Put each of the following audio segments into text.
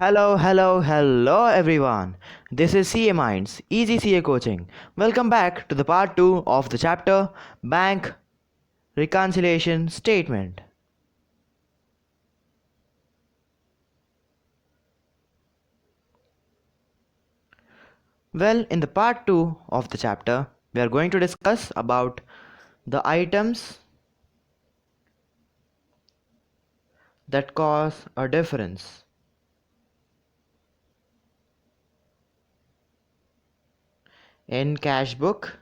Hello everyone. This is CA Minds, Easy CA Coaching. Welcome back to the part 2 of the chapter Bank Reconciliation Statement. Well, in the part 2 of the chapter, we are going to discuss about the items that cause a difference in cash book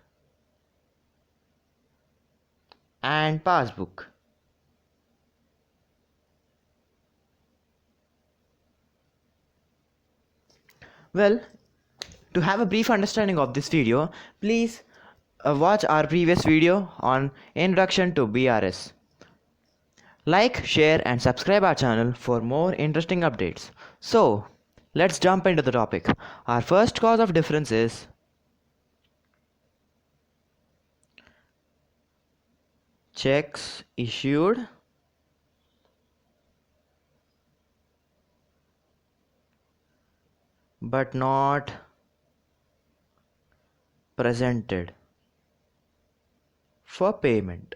and passbook. Well, to have a brief understanding of this video, please watch our previous video on Introduction to BRS. Like, share and subscribe our channel for more interesting updates. So, let's jump into the topic. Our first cause of difference is checks issued but not presented for payment.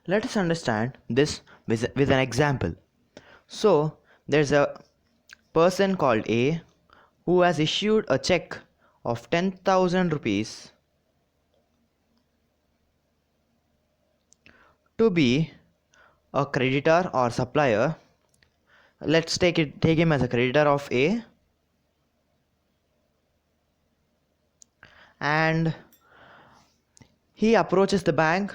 Let us understand this with an example. So, there's a person called A who has issued a check of 10,000 rupees to be a creditor or supplier. Let's take him as a creditor of A, and he approaches the bank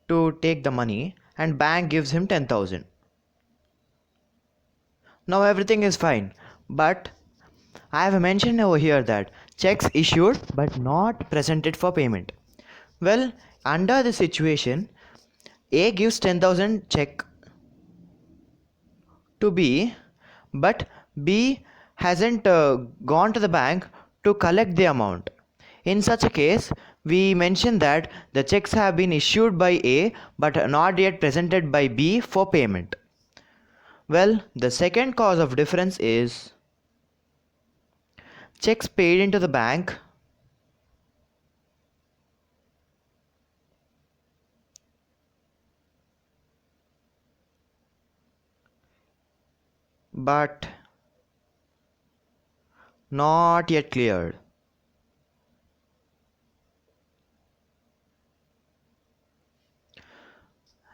to take the money, and bank gives him 10,000. Now everything is fine, but I have mentioned over here that checks issued but not presented for payment. Well, under this situation, A gives 10,000 check to B, but B hasn't gone to the bank to collect the amount. In such a case, we mention that the checks have been issued by A but not yet presented by B for payment. Well, the second cause of difference is checks paid into the bank but not yet cleared.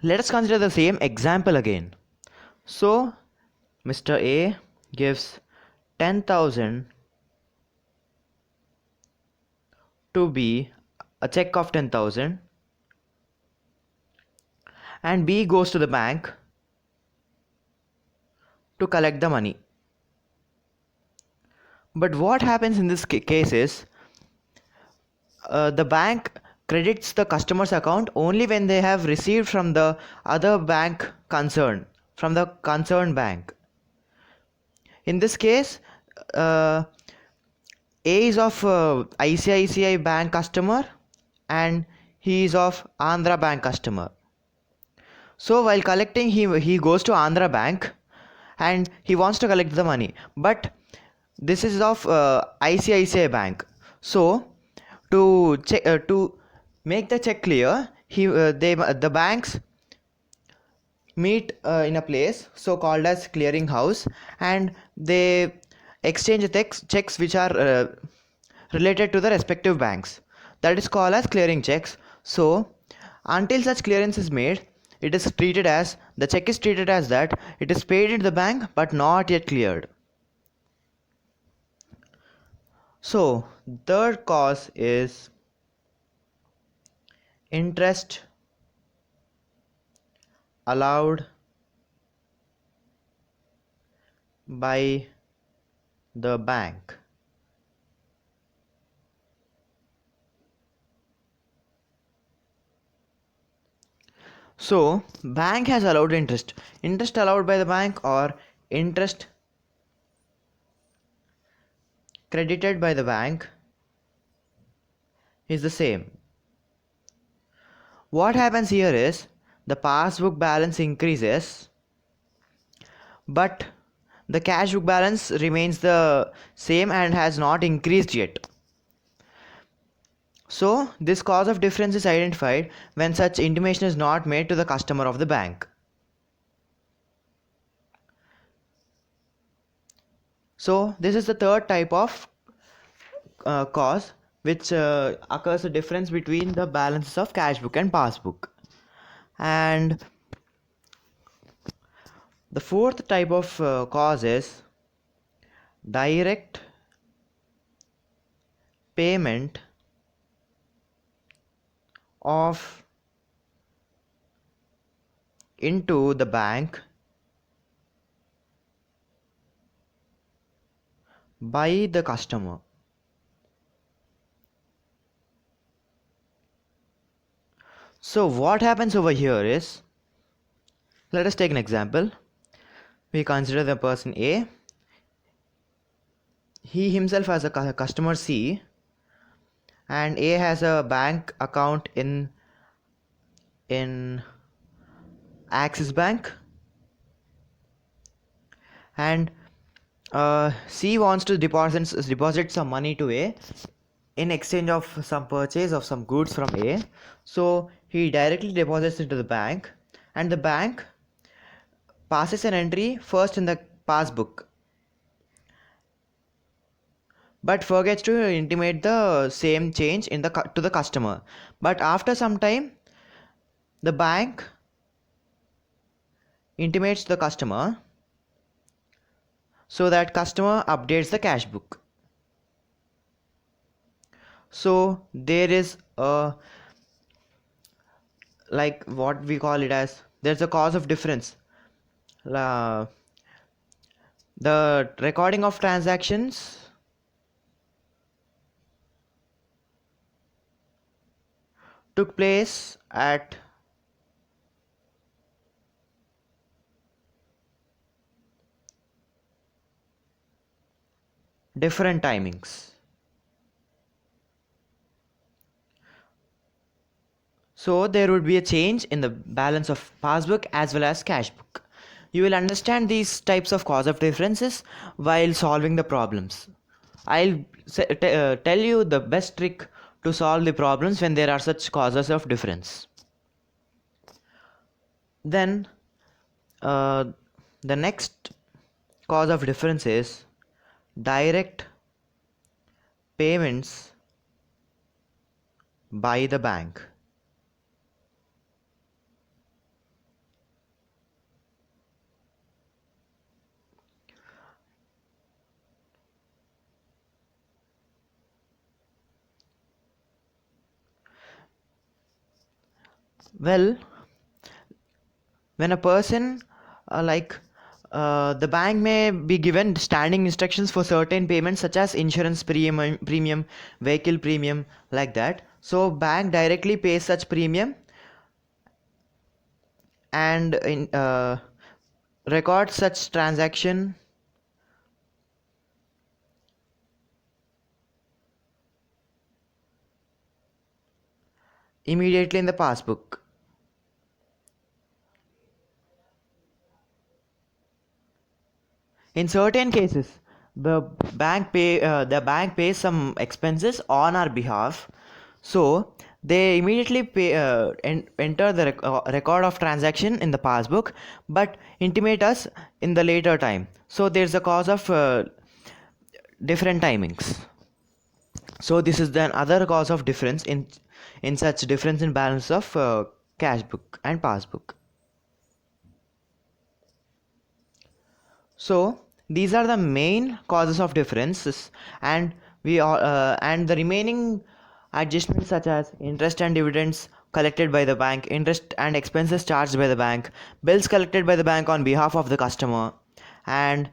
Let us consider the same example again. So, Mr. A gives 10,000 to B, a check of 10,000, and B goes to the bank to collect the money. But what happens in this case is the bank credits the customer's account only when they have received from the other bank concerned, from the concerned bank. In this case, A is of ICICI bank customer and he is of Andhra bank customer. So while collecting, he goes to Andhra bank and he wants to collect the money, but this is of ICICI bank. So to make the check clear, the banks meet in a place so called as clearing house, and they exchange checks which are related to the respective banks. That is called as clearing checks. So until such clearance is made, it is treated as the check is treated as that it is paid into the bank but not yet cleared. So third cause is interest allowed by the bank. So bank has allowed interest allowed by the bank or interest credited by the bank is the same. What happens here is the passbook balance increases, but the cash book balance remains the same and has not increased yet. So this cause of difference is identified when such intimation is not made to the customer of the bank. So this is the third type of cause which occurs the difference between the balances of cash book and passbook. And the fourth type of cause is direct payment of into the bank by the customer. So what happens over here is, let us take an example. We consider the person A. He himself has a customer C, and A has a bank account in Axis Bank, and C wants to deposit some money to A in exchange of some purchase of some goods from A. So he directly deposits into the bank, and the bank passes an entry first in the passbook, but forgets to intimate the same change in the to the customer. But after some time, the bank intimates the customer, so that customer updates the cash book. So there is a, like what we call it as, there's a cause of difference. The recording of transactions took place at different timings. So there would be a change in the balance of passbook as well as cash book. You will understand these types of cause of differences while solving the problems. I'll tell you the best trick to solve the problems when there are such causes of difference. Then the next cause of difference is direct payments by the bank. Well, when a person the bank may be given standing instructions for certain payments such as insurance premium, vehicle premium, like that. So bank directly pays such premium and records such transaction immediately in the passbook. In certain cases, the bank pays some expenses on our behalf, so they immediately enter the record of transaction in the passbook, but intimate us in the later time. So there's a cause of different timings. So this is then other cause of difference in such difference in balance of cash book and passbook. So these are the main causes of differences, and the remaining adjustments such as interest and dividends collected by the bank, interest and expenses charged by the bank, bills collected by the bank on behalf of the customer, and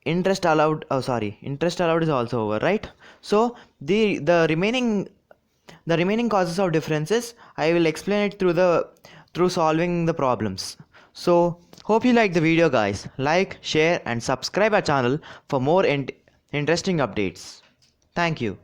interest allowed. Oh, sorry, interest allowed is also over, right? So the remaining causes of differences, I will explain it through solving the problems. So hope you like the video, guys. Like, share and subscribe our channel for more interesting updates. Thank you.